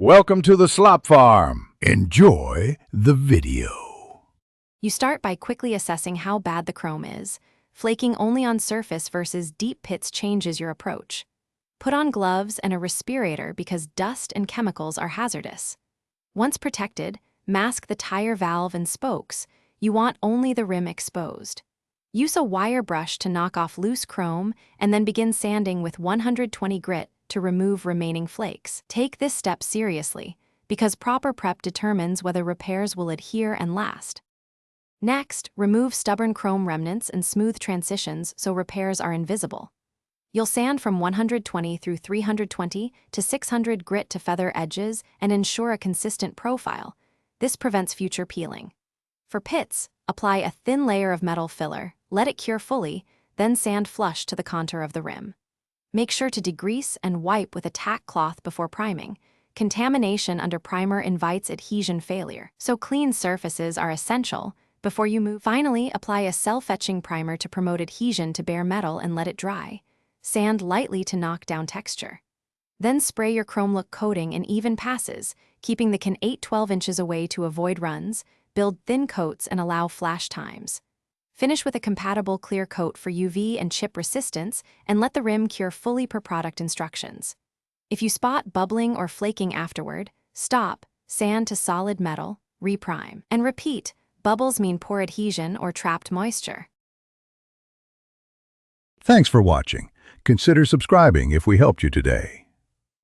Welcome to the slop farm. Enjoy the video. You start by quickly assessing how bad the chrome is. Flaking only on surface versus deep pits changes your approach. Put on gloves and a respirator because dust and chemicals are hazardous. Once protected, mask the tire valve and spokes. You want only the rim exposed. Use a wire brush to knock off loose chrome and then begin sanding with 120 grit to remove remaining flakes. Take this step seriously, because proper prep determines whether repairs will adhere and last. Next, remove stubborn chrome remnants and smooth transitions so repairs are invisible. You'll sand from 120 through 320 to 600 grit to feather edges and ensure a consistent profile. This prevents future peeling. For pits, apply a thin layer of metal filler, let it cure fully, then sand flush to the contour of the rim. Make sure to degrease and wipe with a tack cloth before priming. Contamination under primer invites adhesion failure, so clean surfaces are essential before you move. Finally, apply a self-etching primer to promote adhesion to bare metal and let it dry. Sand lightly to knock down texture. Then spray your chrome look coating in even passes, keeping the can 8-12 inches away to avoid runs. Build thin coats and allow flash times. Finish with a compatible clear coat for UV and chip resistance and let the rim cure fully per product instructions. If you spot bubbling or flaking afterward, stop, sand to solid metal, reprime, and repeat. Bubbles mean poor adhesion or trapped moisture. Thanks for watching. Consider subscribing if we helped you today.